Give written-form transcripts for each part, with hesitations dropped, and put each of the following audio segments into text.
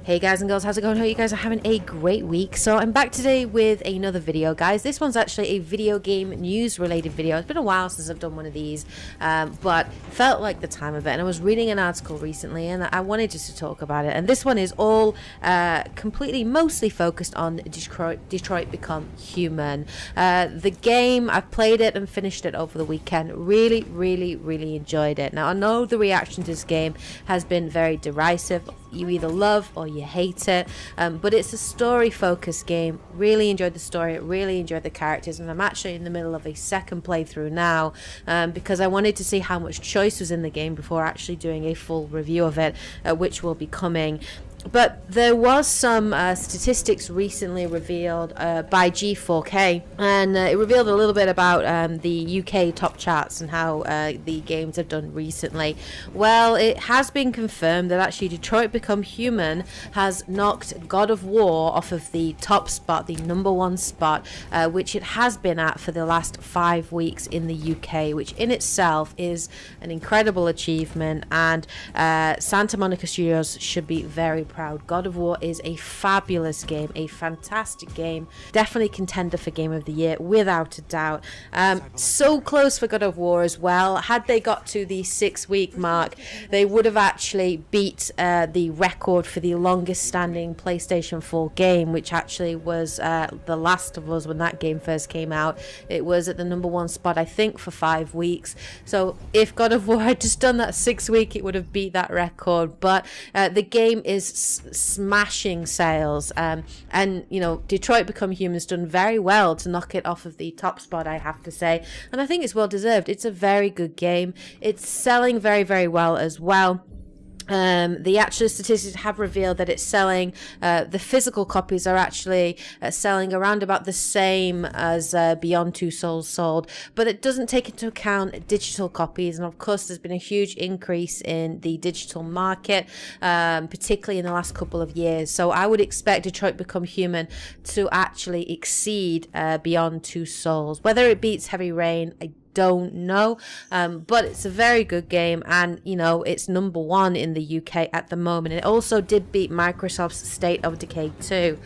Hey guys and girls, how's it going? Hope you guys are having a great week. So I'm back today with another video, guys. This one's actually a video game news related video. It's been a while since I've done one of these, but felt like the time of it. And I was reading an article recently and I wanted just to talk about it. And this one is all mostly focused on Detroit Become Human. The game, I've played it and finished it over the weekend. Really enjoyed it. Now I know the reaction to this game has been very derisive. You either love or you hate it, but it's a story focused game. Really enjoyed the story, really enjoyed the characters, and I'm actually in the middle of a second playthrough now because I wanted to see how much choice was in the game before actually doing a full review of it, which will be coming. But there was some statistics recently revealed by G4K, and it revealed a little bit about the UK top charts and how the games have done recently. Well, it has been confirmed that actually Detroit Become Human has knocked God of War off of the top spot, the #1 spot, which it has been at for the last 5 weeks in the UK, which in itself is an incredible achievement, and Santa Monica Studios should be very proud. God of War is a fabulous game, a fantastic game, definitely contender for Game of the Year without a doubt. So close for God of War as well. Had they got to the 6-week mark, they would have actually beat the record for the longest standing PlayStation 4 game, which actually was The Last of Us when that game first came out. It was at the #1 spot, I think, for 5 weeks. So if God of War had just done that 6 week, it would have beat that record. But the game is smashing sales, and you know, Detroit Become Human's done very well to knock it off of the top spot, I have to say, and I think it's well deserved. It's a very good game. It's selling very well as well. The actual statistics have revealed that it's selling, the physical copies are actually selling around about the same as Beyond Two Souls sold, but it doesn't take into account digital copies. And of course there's been a huge increase in the digital market, particularly in the last couple of years. So I would expect Detroit Become Human to actually exceed Beyond Two Souls. Whether it beats Heavy Rain, I don't know, but it's a very good game, and you know, it's #1 in the UK at the moment. It also did beat Microsoft's State of Decay 2,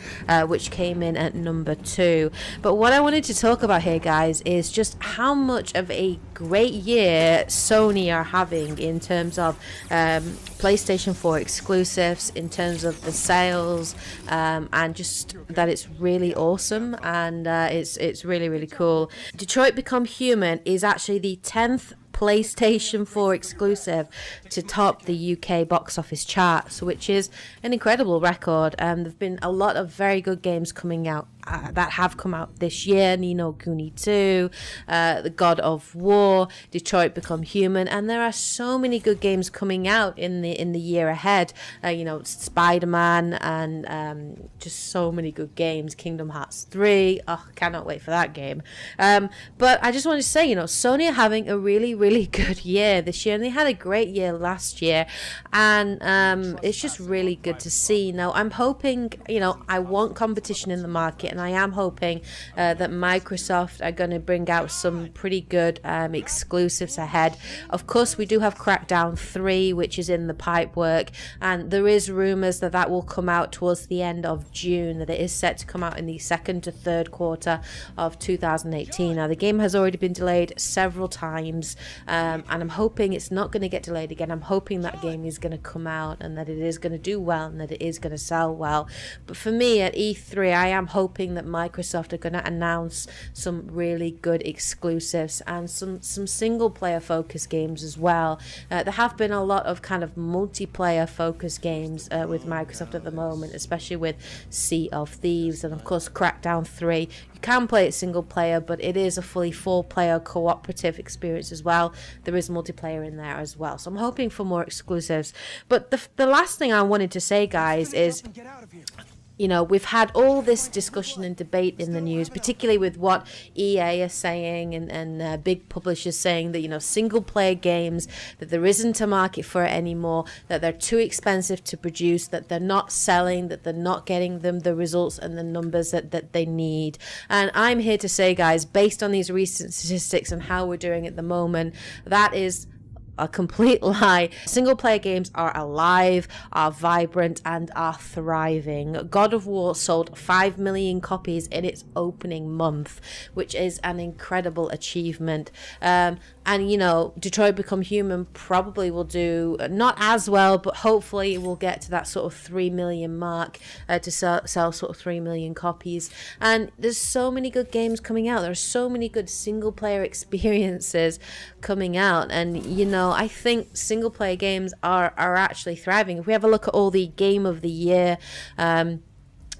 which came in at #2. But what I wanted to talk about here, guys, is just how much of a great year Sony are having in terms of PlayStation 4 exclusives, in terms of the sales, and just that it's really awesome, and it's really cool. Detroit Become Human is actually the 10th PlayStation 4 exclusive to top the UK box office charts, which is an incredible record. There've been a lot of very good games coming out that have come out this year: Ni no Kuni 2, the God of War, Detroit Become Human, and there are so many good games coming out in the year ahead. You know, Spider-Man, and just so many good games. Kingdom Hearts 3, cannot wait for that game. But I just want to say, you know, Sony are having a really good year this year, and they had a great year last year, and it's just really good to see. Now I'm hoping, you know, I want competition in the market, and I am hoping that Microsoft are going to bring out some pretty good exclusives ahead. Of course, we do have Crackdown 3, which is in the pipe work, and there is rumors that that will come out towards the end of June, that it is set to come out in the 2nd to 3rd quarter of 2018. Now the game has already been delayed several times, and I'm hoping it's not going to get delayed again. I'm hoping that game is going to come out and that it is going to do well and that it is going to sell well. But for me at E3, I am hoping that Microsoft are going to announce some really good exclusives and some single player focused games as well. There have been a lot of kind of multiplayer focused games with Microsoft at the moment, especially with Sea of Thieves and of course Crackdown 3. You can play it single player, but it is a fully 4-player cooperative experience as well. There is multiplayer in there as well, so I'm hoping for more exclusives. But the last thing I wanted to say, guys, is, you know, we've had all this discussion and debate in the news, particularly with what EA are saying and big publishers saying that, you know, single player games, that there isn't a market for it anymore, that they're too expensive to produce, that they're not selling, that they're not getting them the results and the numbers that they need. And I'm here to say, guys, based on these recent statistics and how we're doing at the moment, that is a complete lie. Single player games are alive, are vibrant, and are thriving. God of War sold 5 million copies in its opening month, which is an incredible achievement. And, you know, Detroit Become Human probably will do not as well, but hopefully it will get to that sort of 3 million mark to sell sort of 3 million copies. And there's so many good games coming out. There are so many good single player experiences coming out. And, you know, I think single player games are actually thriving. If we have a look at all the Game of the Year,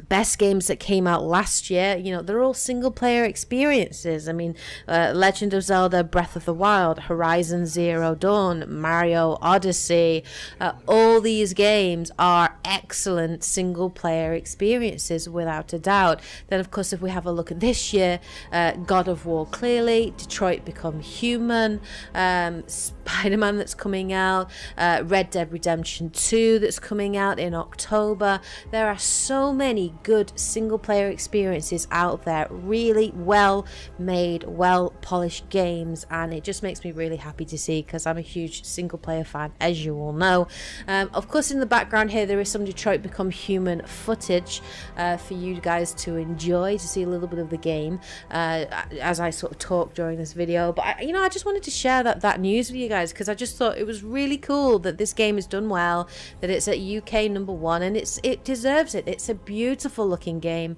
best games that came out last year, you know, they're all single player experiences. I mean, Legend of Zelda Breath of the Wild, Horizon Zero Dawn, Mario Odyssey, all these games are excellent single player experiences without a doubt. Then of course, if we have a look at this year, God of War clearly, Detroit Become Human, Spider-Man that's coming out, Red Dead Redemption 2 that's coming out in October. There are so many good single player experiences out there, really well made, well polished games, and it just makes me really happy to see, because I'm a huge single player fan, as you all know. Of course, in the background here there is some Detroit Become Human footage for you guys to enjoy, to see a little bit of the game as I sort of talk during this video. But I just wanted to share that news with you guys, because I just thought it was really cool that this game is done well, that it's at UK #1, and it deserves it. It's a beautiful looking game.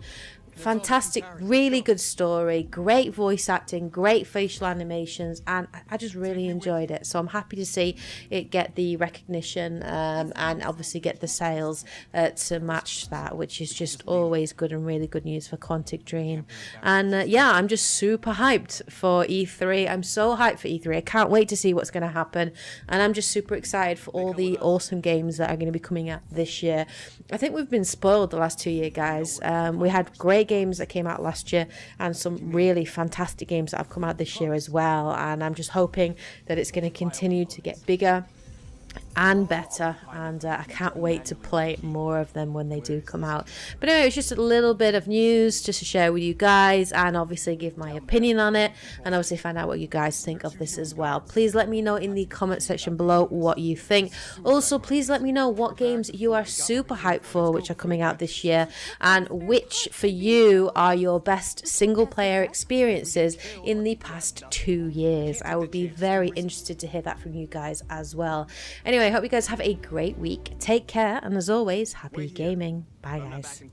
Fantastic, really good story, great voice acting, great facial animations, and I just really enjoyed it. So I'm happy to see it get the recognition and obviously get the sales to match that, which is just always good and really good news for Quantic Dream. And yeah, I'm just super hyped for E3. I'm so hyped for E3. I can't wait to see what's going to happen, and I'm just super excited for all the awesome games that are going to be coming out this year. I think we've been spoiled the last 2 years, guys. We had great games that came out last year and some really fantastic games that have come out this year as well, and I'm just hoping that it's going to continue to get bigger and better, and I can't wait to play more of them when they do come out. But anyway, it's just a little bit of news just to share with you guys, and obviously give my opinion on it, and obviously find out what you guys think of this as well. Please let me know in the comment section below what you think. Also, please let me know what games you are super hyped for, which are coming out this year, and which for you are your best single player experiences in the past 2 years. I would be very interested to hear that from you guys as well. Anyway, I hope you guys have a great week. Take care, and as always, happy gaming. Bye, guys.